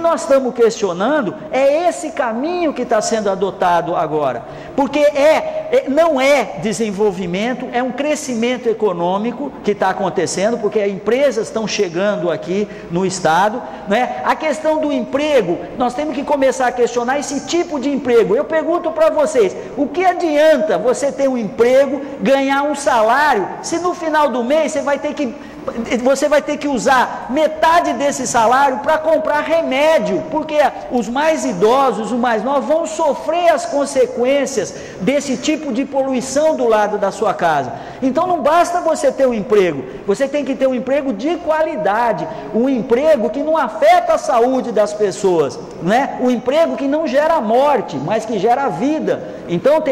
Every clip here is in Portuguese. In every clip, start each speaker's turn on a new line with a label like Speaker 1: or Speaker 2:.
Speaker 1: nós estamos questionando é esse caminho que está sendo adotado agora, porque não é desenvolvimento, é um crescimento econômico que está acontecendo, porque empresas estão chegando aqui no estado, né? A questão do emprego, nós temos que começar a questionar esse tipo de emprego. Eu pergunto para vocês, o que adianta você ter um emprego, ganhar um salário, se no final do mês você vai ter que usar metade desse salário para comprar remédio, porque os mais idosos, os mais novos, vão sofrer as consequências desse tipo de poluição do lado da sua casa. Então não basta você ter um emprego, você tem que ter um emprego de qualidade, um emprego que não afeta a saúde das pessoas, né? Um emprego que não gera morte, mas que gera vida. Então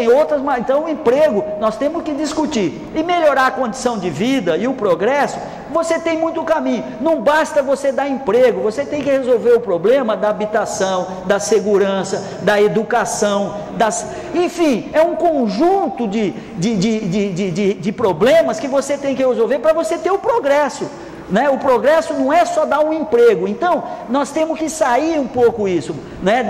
Speaker 1: o emprego nós temos que discutir, e melhorar a condição de vida e o progresso. Você tem muito caminho, não basta você dar emprego, você tem que resolver o problema da habitação, da segurança, da educação, enfim, é um conjunto de problemas que você tem que resolver para você ter o progresso, né? O progresso não é só dar um emprego. Então nós temos que sair um pouco isso, né?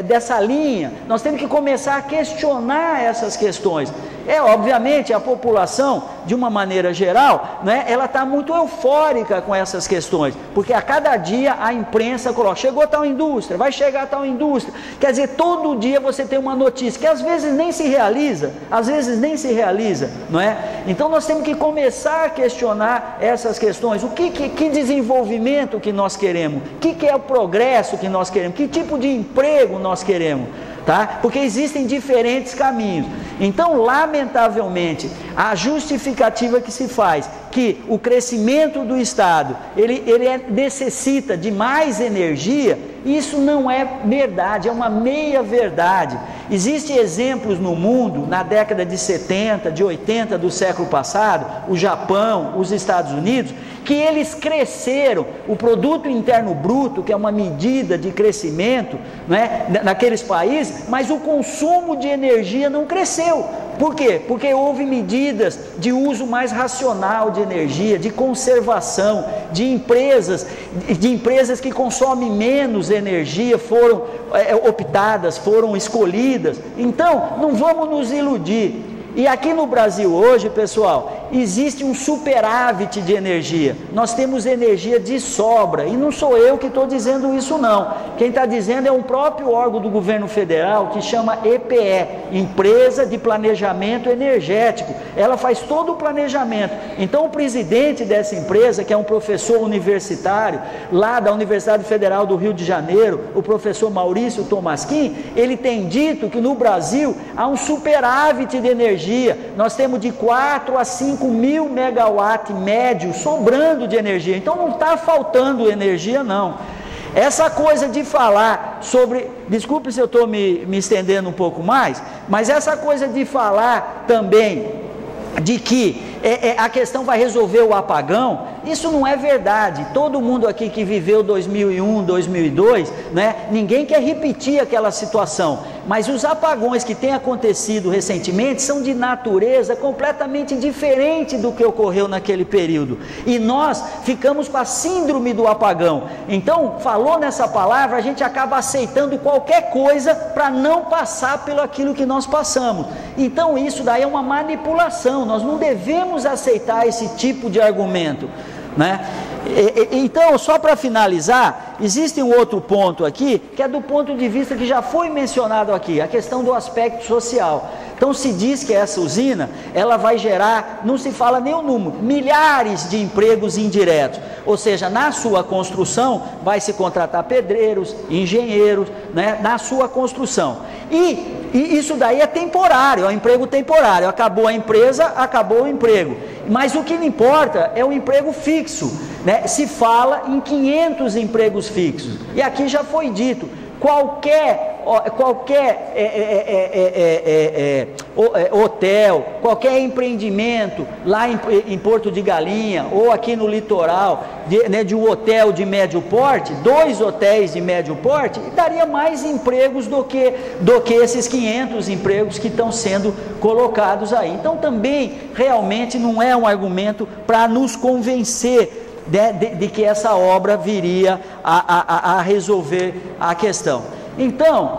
Speaker 1: dessa linha, nós temos que começar a questionar essas questões. Obviamente a população, de uma maneira geral, né, ela está muito eufórica com essas questões, porque a cada dia a imprensa coloca, chegou tal indústria, vai chegar tal indústria, quer dizer, todo dia você tem uma notícia, que às vezes nem se realiza, não é? Então nós temos que começar a questionar essas questões, que desenvolvimento que nós queremos, que é o progresso que nós queremos, que tipo de emprego nós queremos, tá? Porque existem diferentes caminhos. Então, lamentavelmente, a justificativa que se faz, que o crescimento do Estado, ele necessita de mais energia, isso não é verdade, é uma meia verdade. Existem exemplos no mundo, na década de 70, de 80 do século passado, o Japão, os Estados Unidos, que eles cresceram, o produto interno bruto, que é uma medida de crescimento, né, naqueles países, mas o consumo de energia não cresceu. Por quê? Porque houve medidas de uso mais racional de energia, de conservação, de empresas que consomem menos energia foram optadas, foram escolhidas. Então, não vamos nos iludir. E aqui no Brasil hoje, pessoal, existe um superávit de energia. Nós temos energia de sobra, e não sou eu que estou dizendo isso não. Quem está dizendo é um próprio órgão do governo federal que chama EPE, Empresa de Planejamento Energético. Ela faz todo o planejamento. Então o presidente dessa empresa, que é um professor universitário lá da Universidade Federal do Rio de Janeiro, o professor Maurício Tomasquim, ele tem dito que no Brasil há um superávit de energia. Nós temos de 4 a 5 mil megawatts médio sobrando de energia. Então não está faltando energia não. Essa coisa de falar sobre, desculpe se eu estou me estendendo um pouco mais, mas essa coisa de falar também de que a questão vai resolver o apagão, isso não é verdade. Todo mundo aqui que viveu 2001, 2002, né, ninguém quer repetir aquela situação, mas os apagões que têm acontecido recentemente são de natureza completamente diferente do que ocorreu naquele período, e nós ficamos com a síndrome do apagão. Então, falou nessa palavra, a gente acaba aceitando qualquer coisa para não passar pelo aquilo que nós passamos. Então isso daí é uma manipulação, nós não devemos aceitar esse tipo de argumento, né? Então, só para finalizar, existe um outro ponto aqui, que é do ponto de vista que já foi mencionado aqui, a questão do aspecto social. Então se diz que essa usina, ela vai gerar, não se fala nem o número, milhares de empregos indiretos, ou seja, na sua construção vai se contratar pedreiros, engenheiros, né, na sua construção, e isso daí é temporário, é um emprego temporário, acabou a empresa, acabou o emprego, mas o que importa é o emprego fixo, né? Se fala em 500 empregos fixos, e aqui já foi dito, qualquer hotel, qualquer empreendimento lá em Porto de Galinha ou aqui no litoral, de um hotel de médio porte, 2 hotéis de médio porte, daria mais empregos do que esses 500 empregos que estão sendo colocados aí. Então também realmente não é um argumento para nos convencer de que essa obra viria a resolver a questão. Então,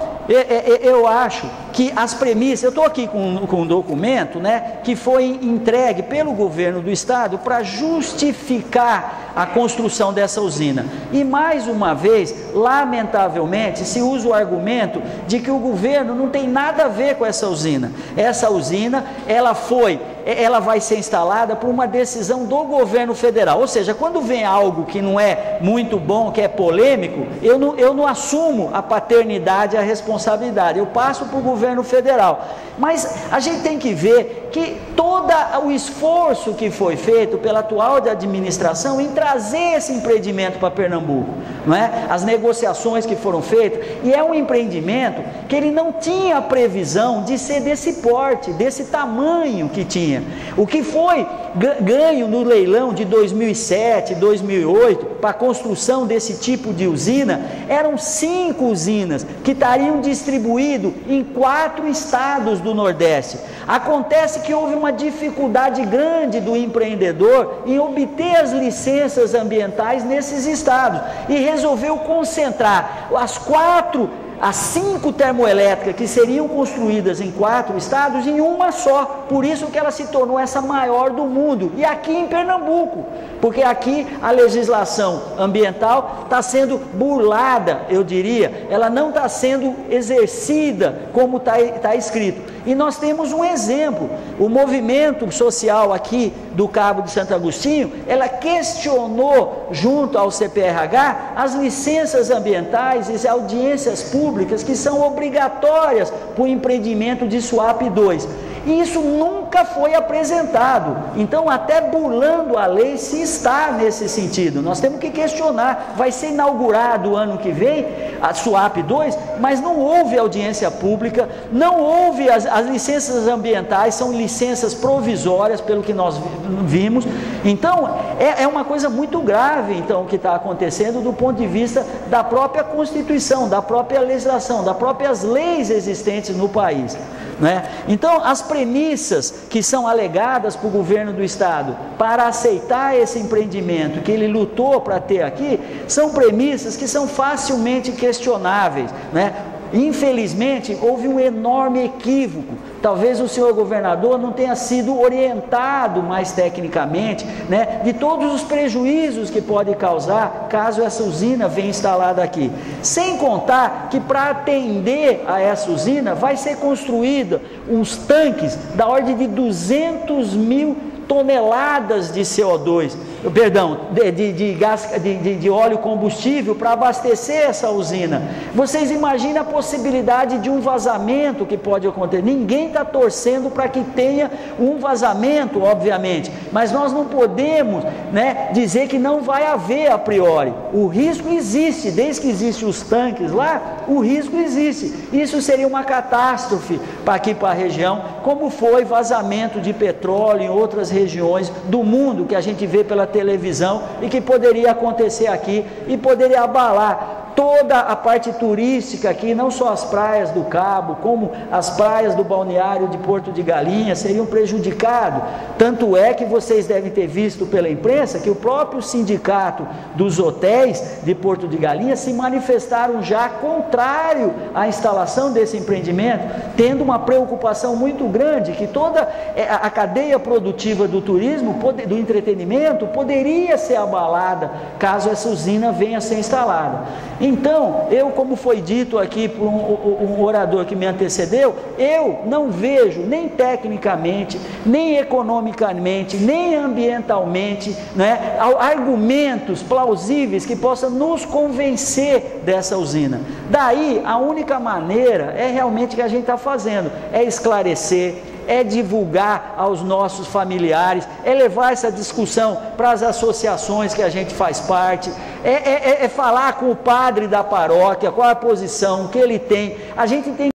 Speaker 1: eu acho que as premissas, eu estou aqui com um documento, né, que foi entregue pelo governo do estado para justificar a construção dessa usina. E mais uma vez, lamentavelmente, se usa o argumento de que o governo não tem nada a ver com essa usina. Essa usina, ela vai ser instalada por uma decisão do governo federal. Ou seja, quando vem algo que não é muito bom, que é polêmico, eu não assumo a paternidade e a responsabilidade, eu passo para o governo federal. Mas a gente tem que ver que todo o esforço que foi feito pela atual administração em trazer esse empreendimento para Pernambuco, não é? As negociações que foram feitas, e é um empreendimento que ele não tinha a previsão de ser desse porte, desse tamanho que tinha. O que foi ganho no leilão de 2007, 2008, para a construção desse tipo de usina, eram 5 usinas que estariam distribuídas em 4 estados do Nordeste. Acontece que houve uma dificuldade grande do empreendedor em obter as licenças ambientais nesses estados e resolveu concentrar as 5 termoelétricas que seriam construídas em 4 estados em uma só. Por isso que ela se tornou essa maior do mundo. E aqui em Pernambuco, porque aqui a legislação ambiental está sendo burlada, eu diria, ela não está sendo exercida como está escrito. E nós temos um exemplo, o movimento social aqui do Cabo de Santo Agostinho, ela questionou junto ao CPRH as licenças ambientais e as audiências públicas que são obrigatórias para o empreendimento de SUAP 2. E isso nunca foi apresentado. Então, até burlando a lei, se está nesse sentido. Nós temos que questionar. Vai ser inaugurado ano que vem a SUAP 2, mas não houve audiência pública, não houve as licenças ambientais, são licenças provisórias, pelo que nós vimos. Então, é uma coisa muito grave, então, o que está acontecendo do ponto de vista da própria Constituição, da própria legislação, das próprias leis existentes no país, né? Então, as premissas que são alegadas para o governo do estado para aceitar esse empreendimento que ele lutou para ter aqui, são premissas que são facilmente questionáveis, né? Infelizmente, houve um enorme equívoco. Talvez o senhor governador não tenha sido orientado mais tecnicamente, né, de todos os prejuízos que pode causar caso essa usina venha instalada aqui. Sem contar que para atender a essa usina vai ser construída uns tanques da ordem de 200 mil toneladas de CO2, perdão, de óleo combustível para abastecer essa usina. Vocês imaginam a possibilidade de um vazamento que pode acontecer? Ninguém está torcendo para que tenha um vazamento, obviamente, mas nós não podemos, né, dizer que não vai haver a priori. O risco existe, desde que existem os tanques lá, o risco existe. Isso seria uma catástrofe para aqui, para a região, como foi vazamento de petróleo em outras regiões do mundo que a gente vê pela televisão e que poderia acontecer aqui e poderia abalar toda a parte turística aqui, não só as praias do Cabo, como as praias do balneário de Porto de Galinhas seriam prejudicadas. Tanto é que vocês devem ter visto pela imprensa que o próprio sindicato dos hotéis de Porto de Galinhas se manifestaram já contrário à instalação desse empreendimento, tendo uma preocupação muito grande que toda a cadeia produtiva do turismo, do entretenimento, poderia ser abalada caso essa usina venha a ser instalada. Então, como foi dito aqui por um orador que me antecedeu, eu não vejo nem tecnicamente, nem economicamente, nem ambientalmente, né, argumentos plausíveis que possam nos convencer dessa usina. Daí, a única maneira é realmente o que a gente está fazendo, é esclarecer, é divulgar aos nossos familiares, é levar essa discussão para as associações que a gente faz parte, é falar com o padre da paróquia, qual a posição que ele tem. A gente tem